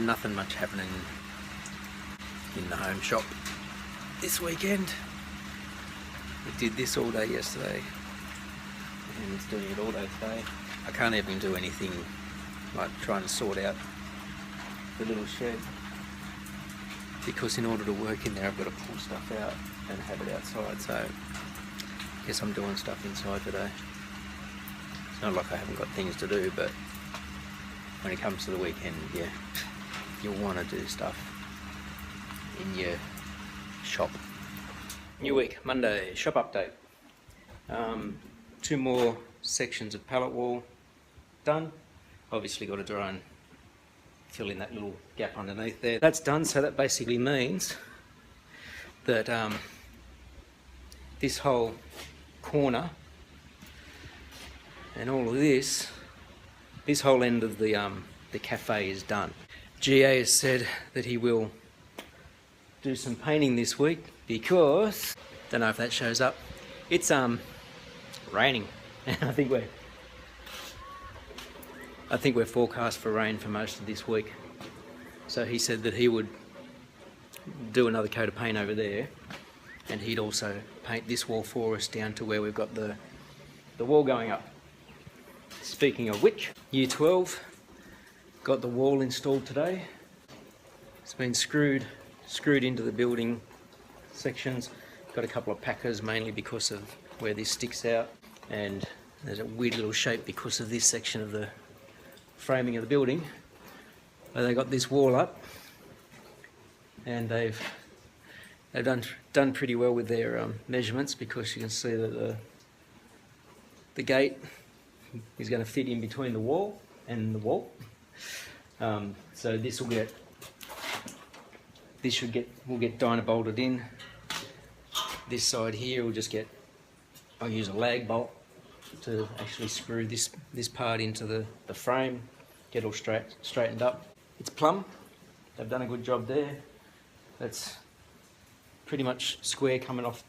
nothing much happening in the home shop this weekend. We did this all day yesterday and it's doing it all day today. I can't even do anything like trying to sort out the little shed, because in order to work in there I've got to pull stuff out and have it outside, so I guess I'm doing stuff inside today. It's not like I haven't got things to do, but when it comes to the weekend, yeah, you'll want to do stuff in your shop. New week, Monday, shop update. 2 more sections of pallet wall done. Obviously got to try and fill in that little gap underneath there. That's done, so that basically means that this whole corner and all of this whole end of the cafe is done. GA has said that he will do some painting this week because, don't know if that shows up, it's raining. I think we're forecast for rain for most of this week. So he said that he would do another coat of paint over there, and he'd also paint this wall for us down to where we've got the wall going up. Speaking of which, Year 12 got the wall installed today. It's been screwed into the building sections. Got a couple of packers, mainly because of where this sticks out, and there's a weird little shape because of this section of the framing of the building. But they got this wall up, and they've done pretty well with their measurements, because you can see that the gate is going to fit in between the wall and the wall. So this will get dynabolted in. This side here will just get, I'll use a lag bolt to actually screw this part into the frame, get all straightened up. It's plumb. They've done a good job there. That's pretty much square coming off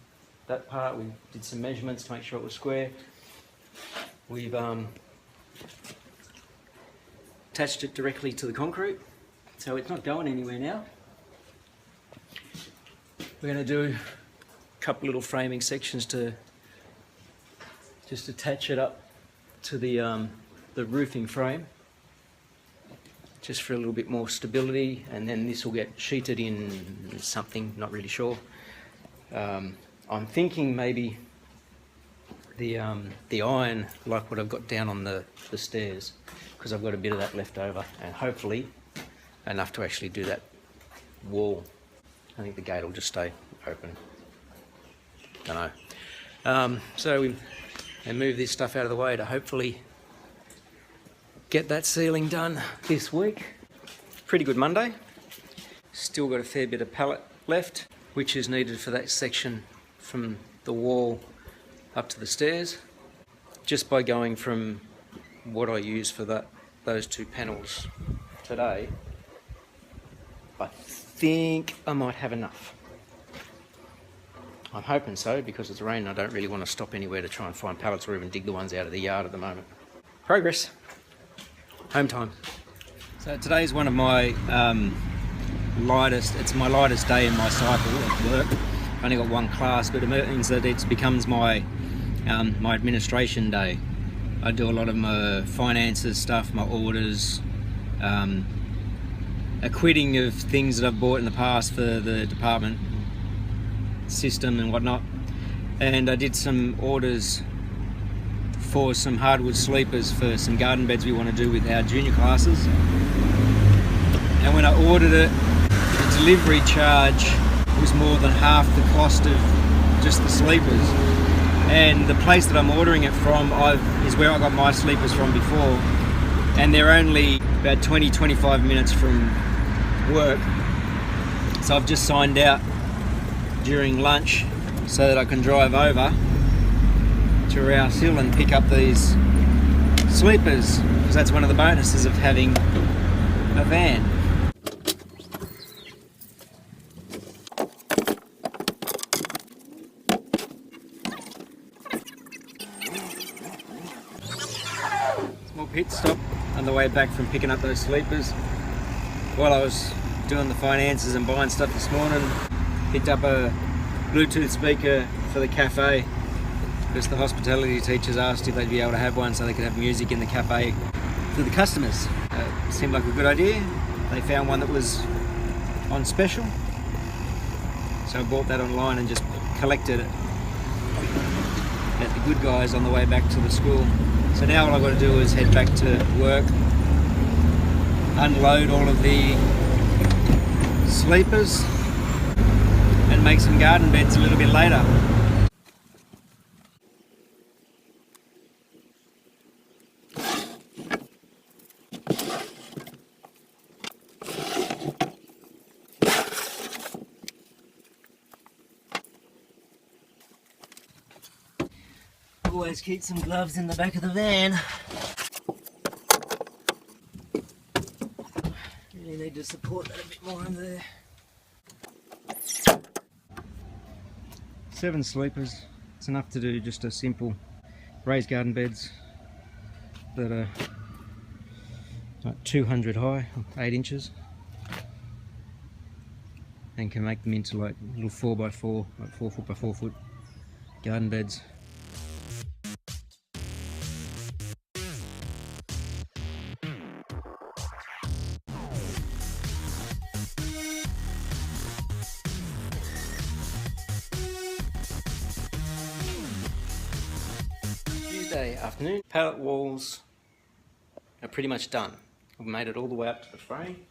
that part. We did some measurements to make sure it was square. We've attached it directly to the concrete, so it's not going anywhere now. We're going to do a couple little framing sections to just attach it up to the roofing frame, just for a little bit more stability, and then this will get sheeted in something, not really sure. I'm thinking maybe the iron, like what I've got down on the stairs, because I've got a bit of that left over, and hopefully enough to actually do that wall. I think the gate will just stay open. Don't know. So we move this stuff out of the way to hopefully get that ceiling done this week. Pretty good Monday. Still got a fair bit of pallet left, which is needed for that section from the wall up to the stairs. Just by going from what I use for those 2 panels today, I think I might have enough. I'm hoping so, because it's raining. I don't really want to stop anywhere to try and find pallets or even dig the ones out of the yard at the moment. Progress. Home time. So today's one of my lightest day in my cycle at work. I've only got 1 class, but it means that it becomes my administration day. I do a lot of my finances stuff, my orders, acquitting of things that I've bought in the past for the department system and whatnot. And I did some orders for some hardwood sleepers for some garden beds we want to do with our junior classes. And when I ordered it, the delivery charge was more than half the cost of just the sleepers. And the place that I'm ordering it from is where I got my sleepers from before, and they're only about 20-25 minutes from work. So I've just signed out during lunch so that I can drive over to Rouse Hill and pick up these sleepers, because that's one of the bonuses of having a van. Small pit stop on the way back from picking up those sleepers. While I was doing the finances and buying stuff this morning, picked up a Bluetooth speaker for the cafe because the hospitality teachers asked if they'd be able to have one so they could have music in the cafe for the customers. It seemed like a good idea. They found one that was on special, so I bought that online and just collected it at the Good Guys on the way back to the school. So now all I've got to do is head back to work, unload all of the sleepers and make some garden beds a little bit later. Always keep some gloves in the back of the van. Really need to support that a bit more in there. 7 sleepers. It's enough to do just a simple raised garden beds that are like 200 high, 8 inches, and can make them into like little 4x4, like 4 foot by 4 foot garden beds. Tuesday afternoon. Pallet walls are pretty much done. I've made it all the way up to the frame.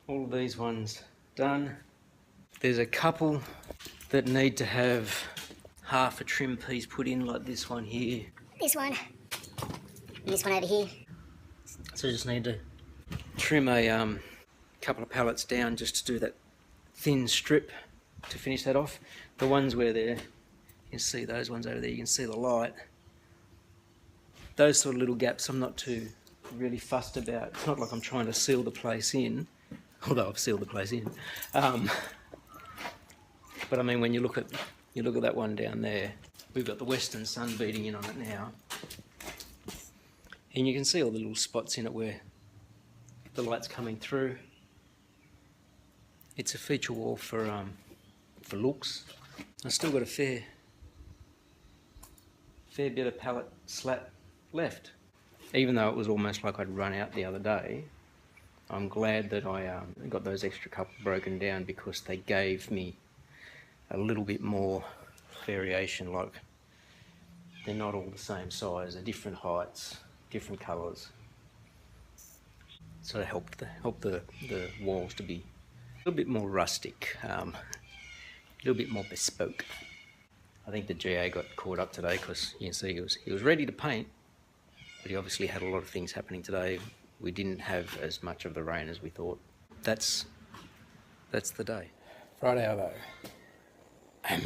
All of these ones done. There's a couple that need to have half a trim piece put in, like this one here. This one. And this one over here. So I just need to trim a couple of pallets down just to do that thin strip to finish that off. The ones where you can see those ones over there, you can see the light. Those sort of little gaps I'm not too really fussed about. It's not like I'm trying to seal the place in, although I've sealed the place in. But I mean, when you look at that one down there, we've got the western sun beating in on it now, and you can see all the little spots in it where the light's coming through. It's a feature wall for looks. I've still got a fair bit of pallet slat left. Even though it was almost like I'd run out the other day, I'm glad that I got those extra couple broken down, because they gave me a little bit more variation. Like, they're not all the same size, they're different heights, different colours. So it helped the walls to be a little bit more rustic, a little bit more bespoke. I think the GA got caught up today because you can see he was ready to paint, but he obviously had a lot of things happening today. We didn't have as much of the rain as we thought. That's the day. Friday, I'm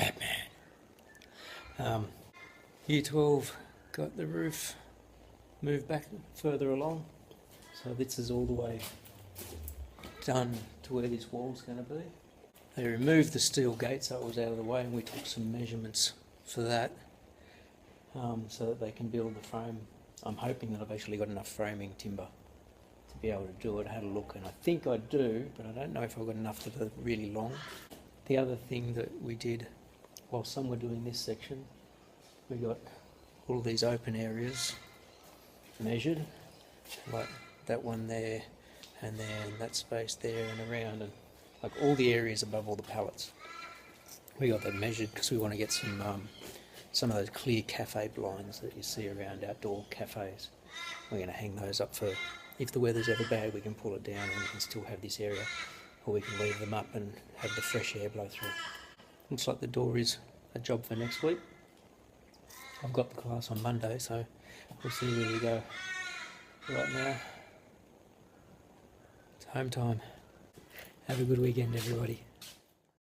Batman. Year 12 got the roof moved back further along, so this is all the way done to where this wall's going to be. They removed the steel gate so it was out of the way, and we took some measurements for that, so that they can build the frame. I'm hoping that I've actually got enough framing timber to be able to do it. I had a look and I think I do, but I don't know if I've got enough that are really long. The other thing that we did while some were doing this section, we got all these open areas measured, like that one there, and then that space there and around, and like all the areas above all the pallets. We got that measured because we want to get some of those clear cafe blinds that you see around outdoor cafes. We're going to hang those up for, if the weather's ever bad, we can pull it down and we can still have this area, or we can leave them up and have the fresh air blow through. Looks like the door is a job for next week. I've got the class on Monday, so we'll see where we go. Right now, it's home time. Have a good weekend, everybody.